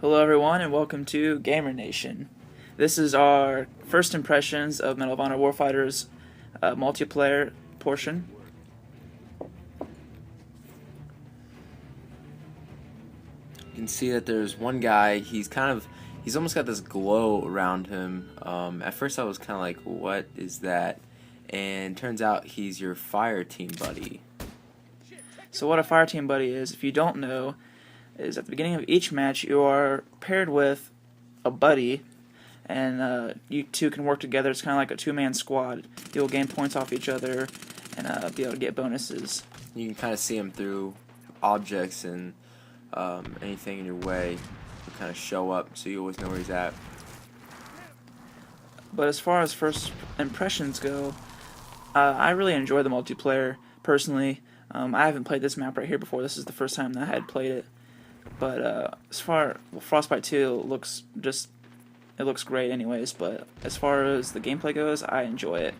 Hello everyone and welcome to Gamer Nation. This is our first impressions of Medal of Honor Warfighter's multiplayer portion. You can see that there's one guy, he's almost got this glow around him. At first I was kind of like, what is that? And turns out he's your fire team buddy. So what a fire team buddy is, if you don't know, is at the beginning of each match you are paired with a buddy, and you two can work together. It's kind of like a two-man squad. You'll gain points off each other and be able to get bonuses. You can kind of see him through objects and anything in your way will kind of show up, so you always know where he's at. But as far as first impressions go, I really enjoy the multiplayer, personally. I haven't played this map right here before. This is the first time that I had played it. But Frostbite 2 looks great anyways, but as far as the gameplay goes, I enjoy it.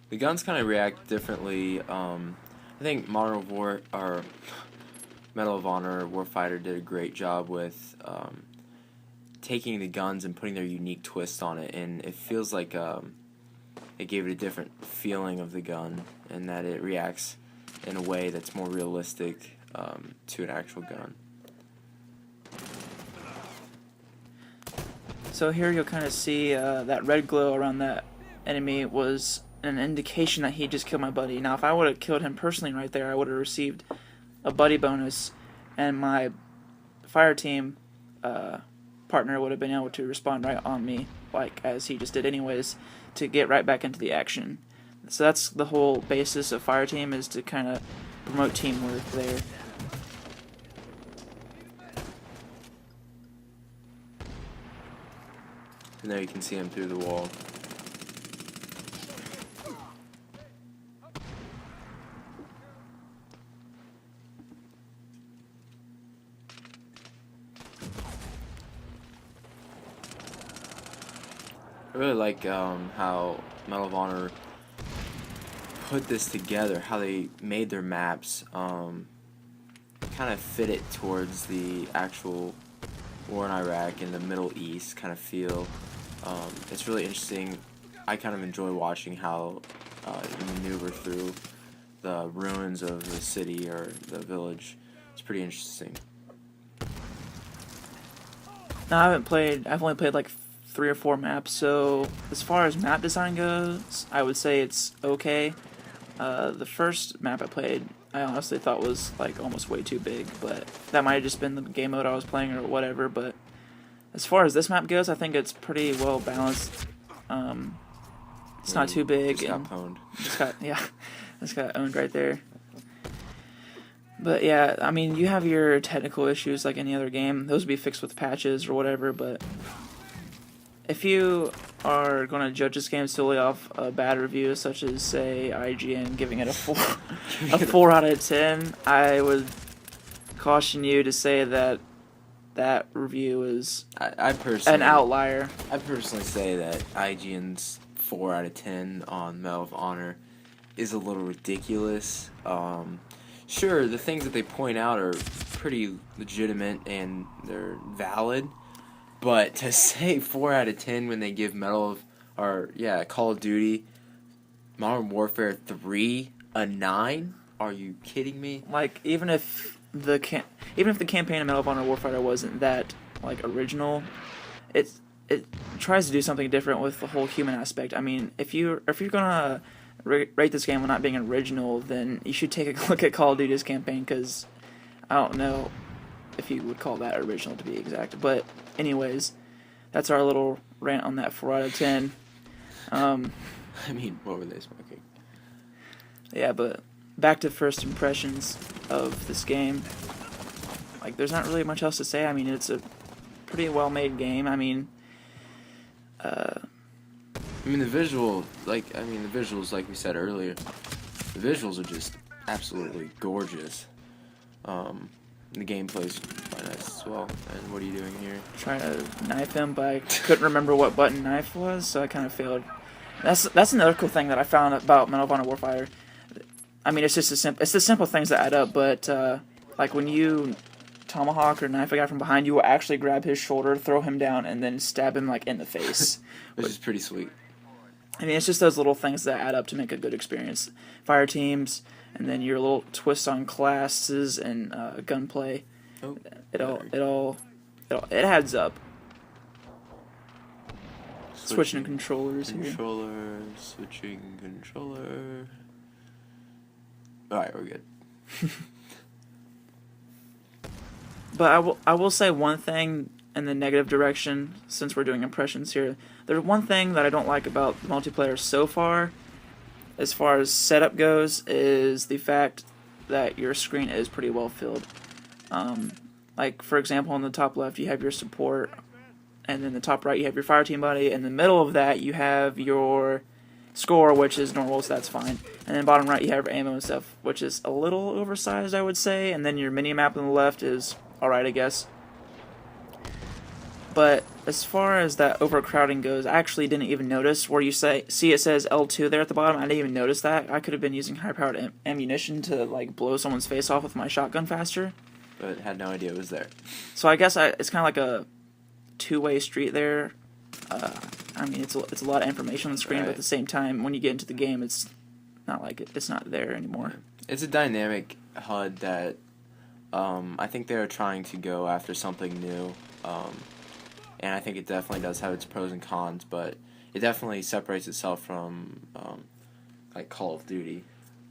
The guns kind of react differently. I think Medal of Honor Warfighter did a great job with taking the guns and putting their unique twist on it, and it feels like it gave it a different feeling of the gun, and that it reacts in a way that's more realistic to an actual gun. So here you'll kind of see that red glow around that enemy was an indication that he just killed my buddy. Now if I would have killed him personally right there, I would have received a buddy bonus, and my fire team partner would have been able to respond right on me, like as he just did anyways, to get right back into the action. So that's the whole basis of fire team, is to kind of promote teamwork there. And there you can see him through the wall. I really like how Medal of Honor put this together, how they made their maps, kind of fit it towards the actual war in Iraq and the Middle East kind of feel. It's really interesting. I kind of enjoy watching how you maneuver through the ruins of the city or the village. It's pretty interesting. Now I've only played like 3 or 4 maps, so as far as map design goes, I would say it's okay. The first map I played, I honestly thought was like almost way too big, but that might have just been the game mode I was playing or whatever. But as far as this map goes, I think it's pretty well balanced. It's not too big. Just got pwned. Just got owned right there. But yeah, I mean, you have your technical issues like any other game. Those would be fixed with patches or whatever, but if you are going to judge this game solely off a bad review, such as, say, IGN giving it a 4 out of 10, I would caution you to say that that review is an outlier. I personally say that IGN's 4 out of 10 on Medal of Honor is a little ridiculous. Sure, the things that they point out are pretty legitimate and they're valid, but to say 4 out of 10 when they give Call of Duty Modern Warfare 3 a 9? Are you kidding me? Like, even if the campaign of Medal of Honor Warfighter wasn't that like original, it tries to do something different with the whole human aspect. I mean, if you're gonna rate this game on not being original, then you should take a look at Call of Duty's campaign, because I don't know if you would call that original, to be exact. But anyways, that's our little rant on that 4 out of 10. I mean, what were they smoking? Yeah, but back to first impressions of this game. Like, there's not really much else to say. I mean, it's a pretty well-made game. I mean, the visuals, like we said earlier, the visuals are just absolutely gorgeous. The gameplay's quite nice as well. And what are you doing here? Trying to knife him, but I couldn't remember what button knife was, so I kind of failed. That's another cool thing that I found about Medal of Honor Warfighter. I mean, it's just the simple things that add up, but like when you tomahawk or knife a guy from behind, you will actually grab his shoulder, throw him down, and then stab him like in the face. Which is pretty sweet. I mean, it's just those little things that add up to make a good experience. Fire teams, and then your little twists on classes and gunplay. Oh, it adds up. Switching controllers here. Switching controller. Alright, we're good. But I will say one thing in the negative direction, since we're doing impressions here. There's one thing that I don't like about the multiplayer so far, as far as setup goes, is the fact that your screen is pretty well filled. Like, for example, on the top left, you have your support, and then the top right, you have your fire team buddy, and in the middle of that, you have your score, which is normal, so that's fine. And then bottom right, you have your ammo and stuff, which is a little oversized, I would say, and then your mini-map on the left is alright, I guess. But as far as that overcrowding goes, I actually didn't even notice where you see it says L2 there at the bottom. I didn't even notice that. I could have been using high-powered ammunition to like blow someone's face off with my shotgun faster. But had no idea it was there. So I guess it's kind of like a two-way street there. I mean, it's a lot of information on the screen, right. But at the same time, when you get into the game, it's not like it's not there anymore. It's a dynamic HUD that I think they're trying to go after something new. And I think it definitely does have its pros and cons, but it definitely separates itself from like Call of Duty.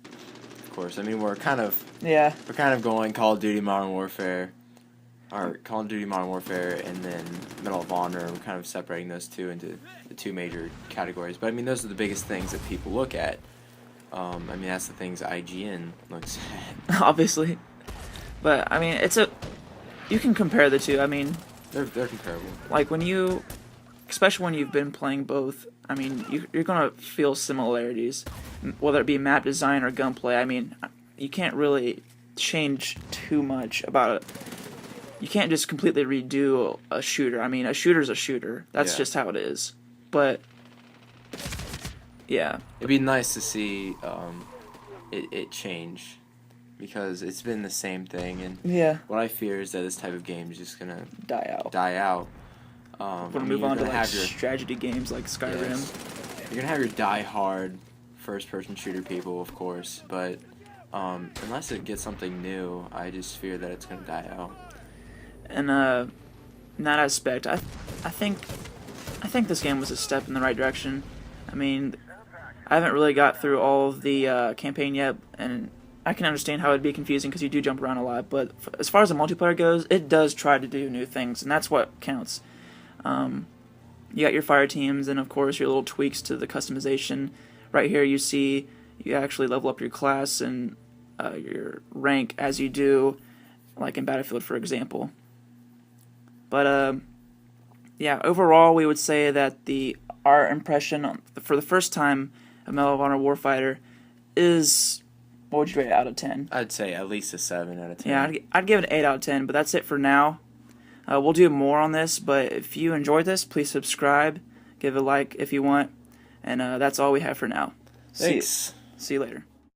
Of course, I mean we're kind of going Call of Duty Modern Warfare, or Call of Duty Modern Warfare, and then Medal of Honor. We're kind of separating those two into the two major categories. But I mean those are the biggest things that people look at. I mean that's the things IGN looks at. Obviously, but I mean you can compare the two. I mean. They're comparable. Like especially when you've been playing both, I mean, you're gonna feel similarities, whether it be map design or gunplay. I mean, you can't really change too much about it. You can't just completely redo a shooter. I mean, a shooter's a shooter. That's just how it is. But yeah, it'd be nice to see it change. Because it's been the same thing, and what I fear is that this type of game is just gonna die out. We're gonna move on to like strategy games like Skyrim. Yes. You're gonna have your die-hard first-person shooter people, of course, but unless it gets something new, I just fear that it's gonna die out. And in that aspect, I think this game was a step in the right direction. I mean, I haven't really got through all of the campaign yet, and I can understand how it'd be confusing because you do jump around a lot, but as far as the multiplayer goes, it does try to do new things, and that's what counts. You got your fire teams, and of course your little tweaks to the customization. Right here you see you actually level up your class and your rank as you do, like in Battlefield, for example. But yeah, overall we would say that our impression for the first time of Medal of Honor Warfighter is... What would you rate it out of 10? I'd say at least a 7 out of 10. Yeah, I'd give it an 8 out of 10, but that's it for now. We'll do more on this, but if you enjoyed this, please subscribe, give a like if you want, and that's all we have for now. Thanks. See you later.